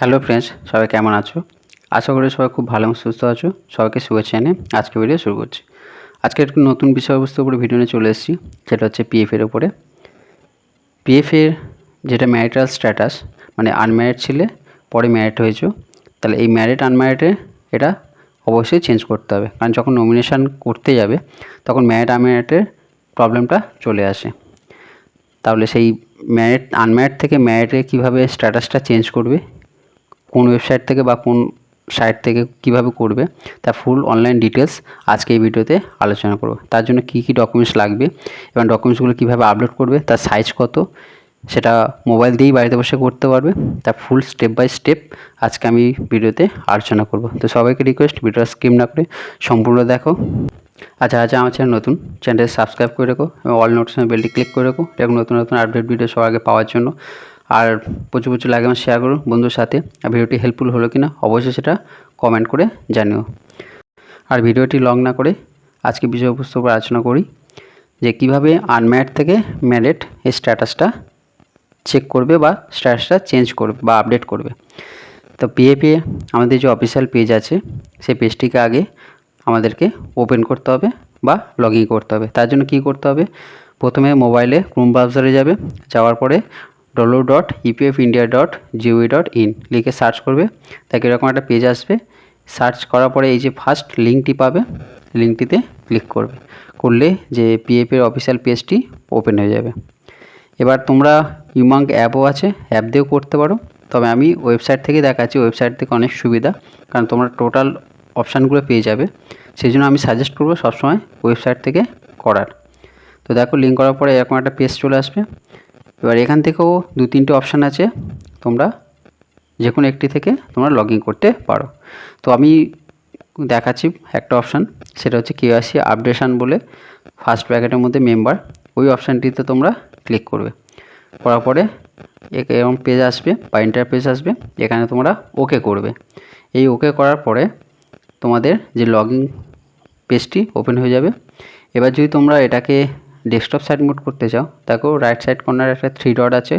Hello friends, সবাই কেমন আছো? আশা করি সবাই খুব ভালো এবং সুস্থ আছো। সবাইকে শুভেচ্ছা জানিয়ে আজকে ভিডিও শুরু করছি। আজকে একটু নতুন বিষয়বস্তুর উপরে ভিডিও নিয়ে চলে এসেছি, যেটা হচ্ছে পিএফের উপরে। পিএফের যেটা ম্যারিটাল স্ট্যাটাস, মানে আনম্যারিড ছিলে পরে ম্যারিড হয়েছো, তাহলে এই ম্যারিড আনম্যারিডে এটা অবশ্যই চেঞ্জ করতে হবে। কারণ যখন নমিনেশান করতে যাবে তখন ম্যারিড আনম্যারিডের প্রবলেমটা চলে আসে। তাহলে সেই ম্যারিড আনম্যারিড থেকে ম্যারিডে কীভাবে স্ট্যাটাসটা চেঞ্জ করবে, কোন ওয়েবসাইট থেকে বা কোন সাইট থেকে কিভাবে করবে, তার ফুল অনলাইন ডিটেলস আজকে এই ভিডিওতে আলোচনা করব। তার জন্য কি কি ডকুমেন্টস লাগবে এবং ডকুমেন্টসগুলো কিভাবে আপলোড করবে, তার সাইজ কত, সেটা মোবাইল দিয়েই বাড়িতে বসে করতে পারবে, তার ফুল স্টেপ বাই স্টেপ আজকে আমি ভিডিওতে আলোচনা করব। তো সবাইকে রিকোয়েস্ট, ভিডিওটা স্কিপ না করে সম্পূর্ণ দেখো। আচ্ছা আমার চ্যানেল নতুন, চ্যানেলটি সাবস্ক্রাইব করে রাখো এবং অল নোটিফিকেশন বেলটি ক্লিক করে রাখো, এরকম নতুন নতুন আপডেট ভিডিও সবার আগে পাওয়ার জন্য। আর প্রচুর লাইক এবং শেয়ার করো বন্ধুর সাথে। আর ভিডিওটি হেল্পফুল হলো কিনা অবশ্যই সেটা কমেন্ট করে জানিও। আর ভিডিওটি লং না করে আজকে বিষয়বস্তুর উপর আলোচনা করি যে কিভাবে আনম্যারিড থেকে ম্যারিড এই স্ট্যাটাসটা চেক করবে বা স্ট্যাটাসটা চেঞ্জ করবে বা আপডেট করবে। তো পিএফে আমাদের যে অফিসিয়াল পেজ আছে, সেই পেজটিকে আগে আমাদেরকে ওপেন করতে হবে বা লগ ইন করতে হবে। তার জন্য কী করতে হবে, প্রথমে মোবাইলে ক্রোম ব্রাউজারে যাওয়ার পরে www.epfindia.gov.in লিখে সার্চ করবে। তাকে এরকম একটা পেজ আসবে। সার্চ করার পরে এই যে ফার্স্ট লিঙ্কটি পাবে, লিঙ্কটিতে ক্লিক করলে যে পিএফের অফিসিয়াল পেজটি ওপেন হয়ে যাবে। এবার তোমরা ইউমাঙ্ক অ্যাপও আছে, অ্যাপ দিয়েও করতে পারো, তবে আমি ওয়েবসাইট থেকে দেখাচ্ছি। ওয়েবসাইট থেকে অনেক সুবিধা, কারণ তোমরা টোটাল অপশানগুলো পেয়ে যাবে। সেই জন্য আমি সাজেস্ট করবো সবসময় ওয়েবসাইট থেকে করার। তো দেখো, লিঙ্ক করার পরে এরকম একটা পেজ চলে আসবে। এবার এখান থেকেও 2-3টে অপশান আছে, তোমরা যে কোনো একটি থেকে তোমরা লগ ইন করতে পারো। তো আমি দেখাচ্ছি একটা অপশান, সেটা হচ্ছে কেওয়াইসি আপডেশন বলে, ফার্স্ট ব্র্যাকেটের মধ্যে মেম্বার, ওই অপশানটিতে তোমরা ক্লিক করবে। করার পরে এরকম পেজ আসবে বা ইন্টারপেজ আসবে, এখানে তোমরা ওকে করবে। এই ওকে করার পরে তোমাদের যে লগ ইন পেজটি ওপেন হয়ে যাবে। এবার যদি তোমরা এটাকে ডেস্কটপ সাইড মোড করতে চাও, দেখো রাইট সাইড কর্নারে একটা 3 ডট আছে,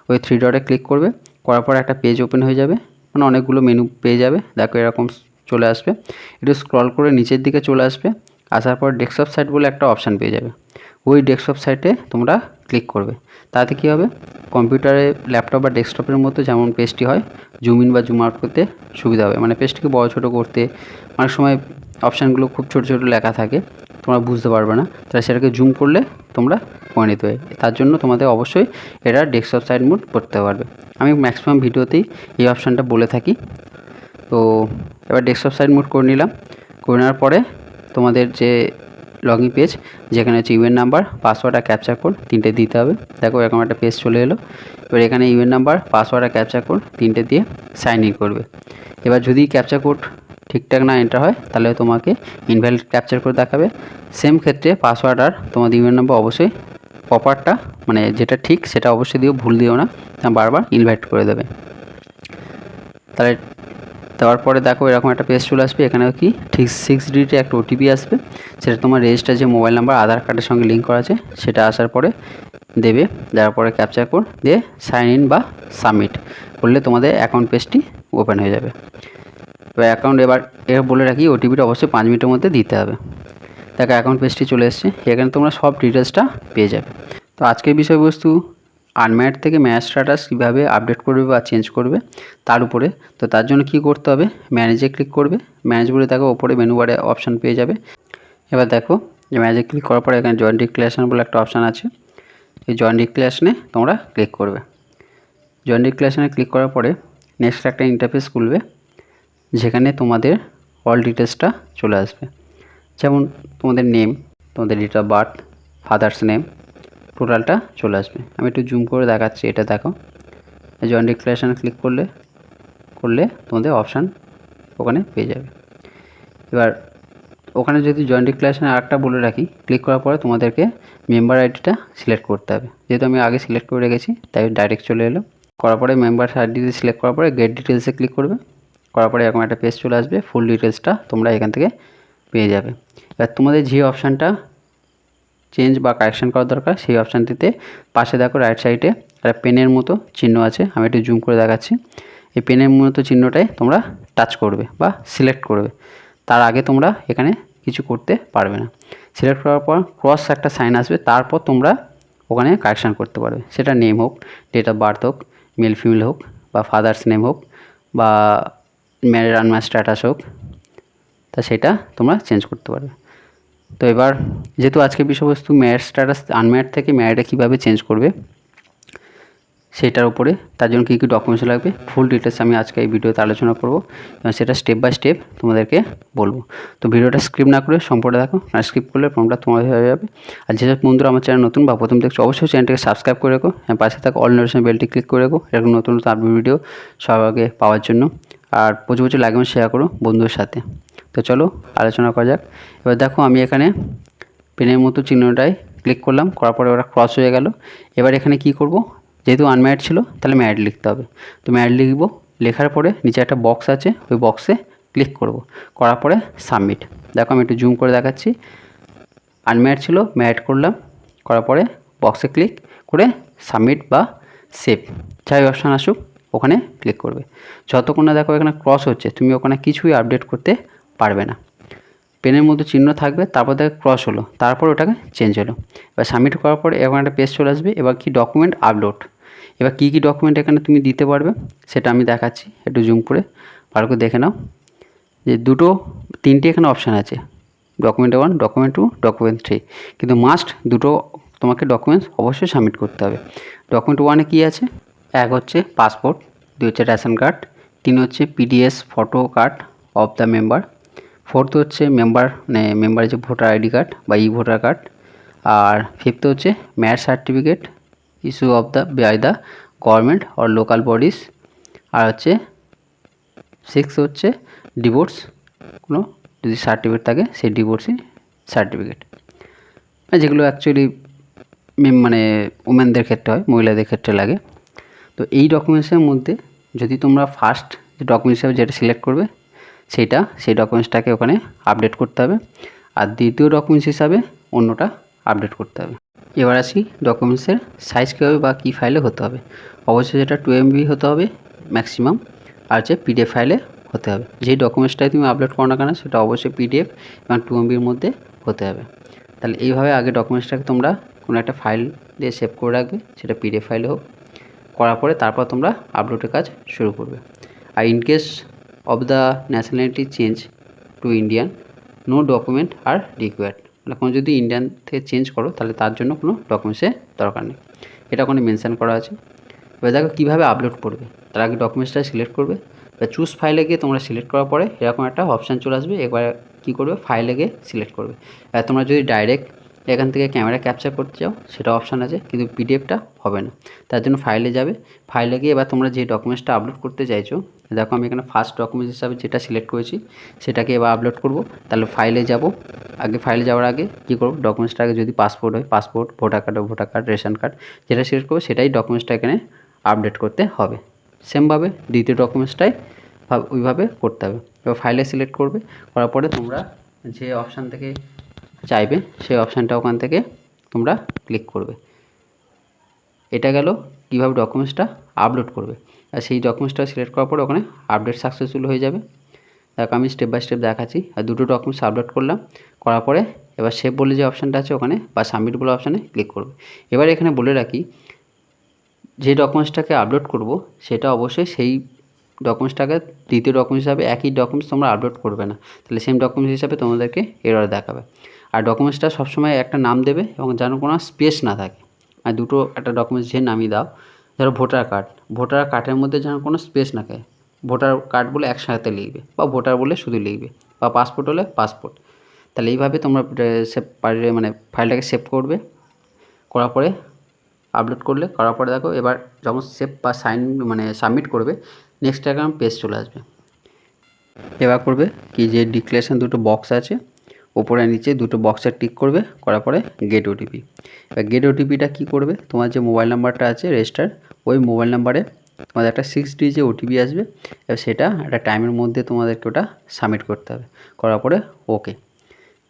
ওই 3 ডটে ক্লিক করবে। করার পর একটা পেজ ওপেন হয়ে যাবে, মানে অনেকগুলো মেনু পেয়ে যাবে। দেখো এরকম চলে আসবে, একটু স্ক্রল করে নিচের দিকে চলে আসবে। আসার পর ডেস্কটপ সাইট বলে একটা অপশান পেয়ে যাবে, ওই ডেস্কটপ সাইটে তোমরা ক্লিক করবে। তাতে কী হবে, কম্পিউটারে, ল্যাপটপ বা ডেস্কটপের মতো যেমন পেজটি হয়, জুম ইন বা জুম আউট করতে সুবিধা হবে। মানে পেজটিকে বড় ছোটো করতে অনেক সময় অপশানগুলো খুব ছোটো ছোটো লেখা থাকে, তোমরা বুঝতে পারবে না, তাহলে সেটাকে জুম করলে তোমরা করে নিতে হবে। তার জন্য তোমাদের অবশ্যই এটা ডেস্কটপ সাইড মোড করতে পারবে। আমি ম্যাক্সিমাম ভিডিওতেই এই অপশানটা বলে থাকি। তো এবার ডেস্কটপ সাইড মোড করে নিলাম। করে নেওয়ার পরে তোমাদের যে লগ ইন পেজ, যেখানে হচ্ছে ইউএন নাম্বার, পাসওয়ার্ড আর ক্যাপচা কোড 3টে দিতে হবে। দেখো এরকম একটা পেজ চলে এলো। এবার এখানে ইউএন নাম্বার, পাসওয়ার্ড আর ক্যাপচা কোড 3টে দিয়ে সাইন ইন করবে। এবার যদি ক্যাপচা কোড ঠিকঠাক না এন্টার হয়, তাহলে তোমাকে ইনভ্যালিড ক্যাপচার করে দেখাবে। সেম ক্ষেত্রে পাসওয়ার্ড আর তোমাদের ইউএন নাম্বার অবশ্যই প্রপারটা, মানে যেটা ঠিক সেটা অবশ্যই দিও, ভুল দিও না, বারবার ইনভাইট করে দেবে। তাহলে দেওয়ার পরে দেখো এরকম একটা পেজ চলে আসবে। এখানে কি ঠিক 6 ডিজিটে একটা ওটিপি আসবে, সেটা তোমার রেজিস্টার যে মোবাইল নাম্বার আধার কার্ডের সঙ্গে লিঙ্ক করা আছে সেটা আসার পরে দেবে। দেওয়ার পরে ক্যাপচার কোড দিয়ে সাইন ইন বা সাবমিট করলে তোমাদের অ্যাকাউন্ট পেজটি ওপেন হয়ে যাবে। এবার অ্যাকাউন্ট, এবার বলে রাখি ওটিপিটা অবশ্যই 5 মিনিটের মধ্যে দিতে হবে। দেখো অ্যাকাউন্ট পেজটি চলে এসছে, এখানে তোমরা সব ডিটেলসটা পেয়ে যাবে। তো আজকের বিষয়বস্তু আনম্যারিড থেকে ম্যারিড স্ট্যাটাস কীভাবে আপডেট করবে বা চেঞ্জ করবে তার উপরে। তো তার জন্য কী করতে হবে, ম্যানেজে ক্লিক করবে। ম্যানেজ বলে দেখো ওপরে মেনু বারে অপশান পেয়ে যাবে। এবার দেখো যে ম্যানেজে ক্লিক করার পরে এখানে জয়েন্ট ডিক্লারেশন বলে একটা অপশান আছে, এই জয়েন্ট ডিক্লারেশনে তোমরা ক্লিক করবে। জয়েন্ট ডিক্লারেশনে ক্লিক করার পরে নেক্সট একটা ইন্টারফেস খুলবে, যেখানে তোমাদের অল ডিটেলসটা চলে আসবে। যেমন তোমাদের নেম, তোমাদের date of birth, father's name, টোটালটা চলে আসবে। আমি একটু জুম করে দেখাচ্ছি, এটা দেখো। জয়েন্ট ডিক্লারেশানে ক্লিক করলে তোমাদের অপশান ওখানে পেয়ে যাবে। এবার ওখানে যদি জয়েন্ট ডিক্লারেশানে আরেকটা বলে রাখি, ক্লিক করার পরে তোমাদেরকে মেম্বার আইডিটা সিলেক্ট করতে হবে। যেহেতু আমি আগে সিলেক্ট করে রেখেছি তাই ডাইরেক্ট চলে এলো। করার পরে মেম্বার আইডিতে সিলেক্ট করার পরে গেট ডিটেলসে ক্লিক করবে। করার পরে এরকম একটা পেজ চলে আসবে, ফুল ডিটেলসটা তোমরা এখান থেকে পেয়ে যাবে। এবার তোমাদের যে অপশানটা চেঞ্জ বা কারেকশান করার দরকার, সেই অপশানটিতে পাশে দেখো রাইট সাইডে একটা পেনের মতো চিহ্ন আছে, আমি একটু জুম করে দেখাচ্ছি। এই পেনের মতো চিহ্নটায় তোমরা টাচ করবে বা সিলেক্ট করবে। তার আগে তোমরা এখানে কিছু করতে পারবে না। সিলেক্ট করার পর ক্রস একটা সাইন আসবে, তারপর তোমরা ওখানে কারেকশান করতে পারবে। সেটা নেম হোক, ডেট অফ বার্থ হোক, মেল ফিমেল হোক, বা ফাদার্স নেম হোক, বা ম্যারিড আনম্যারিড স্ট্যাটাস হোক, তা সেটা তোমরা চেঞ্জ করতে পারবে। তো এবার যেহেতু আজকের বিষয়বস্তু ম্যারিড স্ট্যাটাস আনম্যারিড থেকে ম্যারিডে কীভাবে চেঞ্জ করবে সেটার উপরে, তার জন্য কী কী ডকুমেন্টস লাগবে ফুল ডিটেলস আমি আজকে এই ভিডিওতে আলোচনা করব এবং সেটা স্টেপ বাই স্টেপ তোমাদেরকে বলবো। তো ভিডিওটা স্কিপ না করে সম্পূর্ণ দেখো, আর স্কিপ করলে প্রবলেমটা তোমাদের হয়ে যাবে। আর যেসব বন্ধুরা আমার চ্যানেল নতুন বা প্রথম দেখছো অবশ্যই চ্যানেলটাকে সাবস্ক্রাইব করে রেখো, পাশে থাকা অল নোটিফিকেশন বেলটি ক্লিক করে রেখো এরকম নতুন নতুন আপডেট ভিডিও সবার আগে পাওয়ার জন্য। আর প্রচুর লাইক এবং শেয়ার করো বন্ধুদের সাথে। তো চলো আলোচনা করা যাক। এবার দেখো আমি এখানে পেনের মতো চিহ্নটায় ক্লিক করলাম, করার পরে ওরা ক্রস হয়ে গেল। এবার এখানে কি করব, যেহেতু আনম্যারিড ছিল তাহলে ম্যারিড লিখতে হবে। তো ম্যারিড লিখব, লেখার পরে নিচে একটা বক্স আছে, ওই বক্সে ক্লিক করব, করার পরে সাবমিট। দেখো আমি একটু জুম করে দেখাচ্ছি। আনম্যারিড ছিল, ম্যারিড করলাম, করার পরে বক্সে ক্লিক করে সাবমিট বা সেভ যাই অপশান আসুক ওখানে ক্লিক করবে। যতক্ষণ না দেখো এখানে ক্রস হচ্ছে তুমি ওখানে কিছুই আপডেট করতে পারবে না। পেনের মধ্যে চিহ্ন থাকবে, তারপর দেখে ক্রস হলো, তারপর ওটাকে চেঞ্জ হলো। এবার সাবমিট করার পরে এরকম একটা পেজ চলে আসবে। এবার কি ডকুমেন্ট আপলোড, এবার কী কী ডকুমেন্ট এখানে তুমি দিতে পারবে সেটা আমি দেখাচ্ছি, একটু জুম করে ভালো করে দেখে নাও। যে তিনটে এখানে অপশান আছে, ডকুমেন্ট 1, ডকুমেন্ট 2, ডকুমেন্ট 3, কিন্তু মাস্ট দুটো তোমাকে ডকুমেন্টস অবশ্যই সাবমিট করতে হবে। ডকুমেন্ট 1-এ কী আছে, 1 হচ্ছে পাসপোর্ট, 2 হচ্ছে রেশন কার্ড, 3 হচ্ছে PDS photo card of the member, 4th হচ্ছে মেম্বারের যে ভোটার আইডি কার্ড বা ই ভোটার কার্ড, আর 5th হচ্ছে marriage certificate issue of by the government or local bodies, আর হচ্ছে 6th হচ্ছে ডিভোর্স, কোনো যদি সার্টিফিকেট থাকে সেই ডিভোর্সি সার্টিফিকেট, যেগুলো অ্যাকচুয়ালি উমেনদের ক্ষেত্রে হয়, মহিলাদের ক্ষেত্রে লাগে। তো এই ডকুমেন্টসের মধ্যে যদি তোমরা ফার্স্ট যে ডকুমেন্টস হিসাবে যেটা সিলেক্ট করবে সেই ডকুমেন্টসটাকে ওখানে আপডেট করতে হবে, আর দ্বিতীয় ডকুমেন্টস হিসাবে অন্যটা আপডেট করতে হবে। এবার আসি ডকুমেন্টসের সাইজ কীভাবে বা কী ফাইলে হতে হবে। অবশ্যই যেটা 2 MB হতে হবে ম্যাক্সিমাম, আর হচ্ছে PDF ফাইলে হতে হবে। যেই ডকুমেন্টসটাই তুমি আপলোড করো না কেন সেটা অবশ্যই PDF এবং 2 MBর মধ্যে হতে হবে। তাহলে এইভাবে আগে ডকুমেন্টসটাকে তোমরা কোনো একটা ফাইল দিয়ে সেভ করে রাখবে, সেটা PDF ফাইলে হোক। করার পরে তারপর তোমরা আপলোডের কাজ শুরু করবে। আর in case of the nationality change to Indian, no document are required, মানে কোনো যদি ইন্ডিয়ান থেকে চেঞ্জ করো তাহলে তার জন্য কোনো ডকুমেন্টসের দরকার নেই, এটা ওখানে মেনশান করা আছে। এবার দেখো কীভাবে আপলোড করবে, তার আগে ডকুমেন্টসটা সিলেক্ট করবে। এবার চুজ ফাইলে গিয়ে তোমরা সিলেক্ট করার পরে এরকম একটা অপশান চলে আসবে। এবার কী করবে, ফাইলে গিয়ে সিলেক্ট করবে। এবার তোমরা যদি ডাইরেক্ট এখান থেকে ক্যামেরা ক্যাপচার করতে চাও সেটা অপশান আছে, কিন্তু PDFটা হবে না। তার জন্য ফাইলে যাবে, ফাইলে গিয়ে এবার তোমরা যে ডকুমেন্টসটা আপলোড করতে চাইছো, দেখো আমি এখানে ফার্স্ট ডকুমেন্টস হিসাবে যেটা সিলেক্ট করেছি সেটাকে এবার আপলোড করব। তাহলে ফাইলে যাব, আগে ফাইলে যাওয়ার আগে কী করব, ডকুমেন্টসটাকে যদি পাসপোর্ট হয় পাসপোর্ট, ভোটার কার্ড হয় ভোটার কার্ড, রেশন কার্ড যেটা সিলেক্ট করবো সেটাই ডকুমেন্টসটা এখানে আপডেট করতে হবে। সেমভাবে দ্বিতীয় ডকুমেন্টসটাই ওইভাবে করতে হবে। এবার ফাইলে সিলেক্ট করবে, করার পরে তোমরা যে অপশান থেকে চাইবে সেই অপশানটা ওখান থেকে তোমরা ক্লিক করবে। এটা গেল কীভাবে ডকুমেন্টসটা আপলোড করবে। আর সেই ডকুমেন্টসটা সিলেক্ট করার পরে ওখানে আপডেট সাকসেসফুল হয়ে যাবে। দেখো আমি স্টেপ বাই স্টেপ দেখাচ্ছি। আর দুটো ডকুমেন্টস আপলোড করলাম, করার পরে এবার সেভ বলে যে অপশানটা আছে ওখানে বা সাবমিট বলে অপশানে ক্লিক করবে। এবার এখানে বলে রাখি, যে ডকুমেন্টসটাকে আপলোড করব সেটা অবশ্যই সেই ডকুমেন্টসটাকে দ্বিতীয় ডকুমেন্টস হিসাবে একই ডকুমেন্টস তোমরা আপলোড করবে না, তাহলে সেম ডকুমেন্টস হিসাবে তোমাদেরকে এরর দেখাবে। আর ডকুমেন্টসটা সবসময় একটা নাম দেবে এবং যেন কোনো স্পেস না থাকে। আর দুটো একটা ডকুমেন্টস যে নামই দাও, ধরো ভোটার কার্ডের মধ্যে যেন কোনো স্পেস না থাকে, ভোটার কার্ড বলে একসাথে লিখবে বা ভোটার বলে শুধু লিখবে, বা পাসপোর্ট হলে পাসপোর্ট। তাহলে এইভাবে তোমরা ফাইলটাকে সেভ করবে। করার পরে আপলোড করার পরে দেখো এবার যখন সেভ বা সাবমিট করবে, নেক্সট একটা পেজ চলে আসবে। এবার করবে কি, যে ডিক্লারেশন দুটো বক্স আছে ওপরে নিচে দুটো বক্সে টিক করবে, করার পরে গেট OTP। এবার গেট OTPটা কী করবে, তোমার যে মোবাইল নাম্বারটা আছে রেজিস্টার, ওই মোবাইল নাম্বারে তোমাদের একটা 6 ডিজিট OTP আসবে। এবার সেটা একটা টাইমের মধ্যে তোমাদেরকে ওটা সাবমিট করতে হবে। করার পরে ওকে,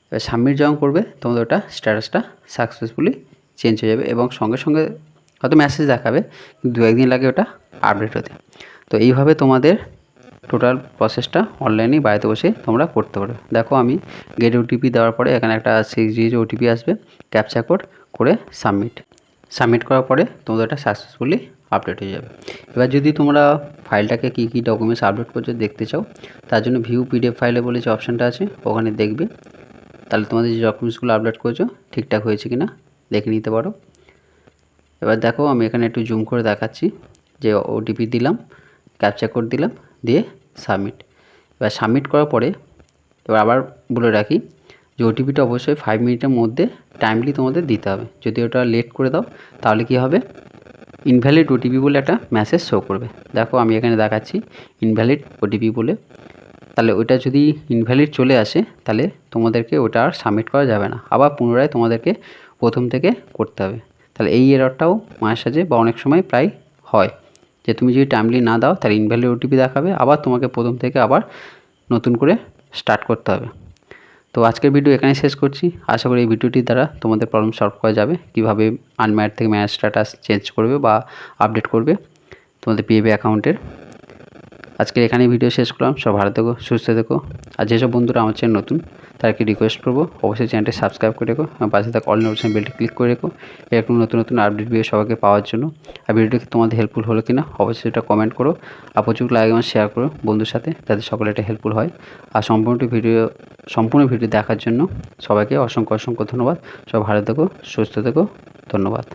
এবার সাবমিট যখন করবে তোমাদের ওটা স্ট্যাটাসটা সাকসেসফুলি চেঞ্জ হয়ে যাবে এবং সঙ্গে সঙ্গে হয়তো মেসেজ দেখাবে, কিন্তু 2-1 দিন লাগে ওটা আপডেট হতে। তো এইভাবে তোমাদের টোটাল প্রসেসটা অনলাইনেই বাড়িতে বসে তোমরা করতে পারবে। দেখো আমি গেট ওটিপি দেওয়ার পরে এখানে একটা 6 ডিজিট ওটিপি আসবে, ক্যাপচা কোড করে সাবমিট করার পরে তোমাদের এটা সাকসেসফুলি আপডেট হয়ে যাবে। এবার যদি তোমরা ফাইলটাকে কী কী ডকুমেন্টস আপলোড করছো দেখতে চাও, তার জন্য ভিউ পিডিএফ ফাইলে বলে যে অপশানটা আছে ওখানে দেখবে, তাহলে তোমাদের যে ডকুমেন্টসগুলো আপলোড করেছো ঠিকঠাক হয়েছে কি না দেখে নিতে পারো। এবার দেখো আমি এখানে একটু জুম করে দেখাচ্ছি যে ওটিপি দিলাম, ক্যাপচা কোড দিলাম, দিয়ে সাবমিট। এবার সাবমিট করার পরে এবার আবার বলে রাখি যে ওটিপিটা অবশ্যই 5 মিনিটের মধ্যে টাইমলি তোমাদের দিতে হবে। যদি ওটা লেট করে দাও তাহলে কি হবে, ইনভ্যালিড ওটিপি বলে একটা মেসেজ শো করবে। দেখো আমি এখানে দেখাচ্ছি ইনভ্যালিড ওটিপি বলে, তাহলে ওইটা যদি ইনভ্যালিড চলে আসে তাহলে তোমাদেরকে ওটা আর সাবমিট করা যাবে না, আবার পুনরায় তোমাদেরকে প্রথম থেকে করতে হবে। তাহলে এই এররটাও মাঝে সাঝে বা অনেক সময় প্রায় হয় যে তুমি যদি টাইমলি না দাও তাহলে ইনভ্যালিড ওটিপি দেখাবে, আবার তোমাকে প্রথম থেকে আবার নতুন করে স্টার্ট করতে হবে। তো আজকের ভিডিও এখানেই শেষ করছি। আশা করি এই ভিডিওটির দ্বারা তোমাদের প্রবলেম সলভ করা যাবে, কীভাবে আনম্যারিড থেকে ম্যারেজ স্ট্যাটাস চেঞ্জ করবে বা আপডেট করবে তোমাদের পিএপি অ্যাকাউন্টের। আজকের এখানেই ভিডিও শেষ করলাম। সব ভালো থেকো, সুস্থ থেকো। আর যেসব বন্ধুরা আমার চ্যানেল নতুন তাদেরকে রিকোয়েস্ট করবো অবশ্যই চ্যানেলটি সাবস্ক্রাইব করে রেখো, আমার পাশে থাকা অল নোটিফিকেশন বেলটি ক্লিক করে রেখো এরকম নতুন নতুন আপডেট ভিডিও সবাইকে পাওয়ার জন্য। আর ভিডিওটি তোমাদের হেল্পফুল হলো কিনা অবশ্যই এটা কমেন্ট করো, আর প্রচুর লাইক এবং শেয়ার করো বন্ধুর সাথে, যাতে সকলে এটা হেল্পফুল হয়। আর সম্পূর্ণ ভিডিও দেখার জন্য সবাইকে অসংখ্য ধন্যবাদ। সব ভালো থেকো, সুস্থ থেকো, ধন্যবাদ।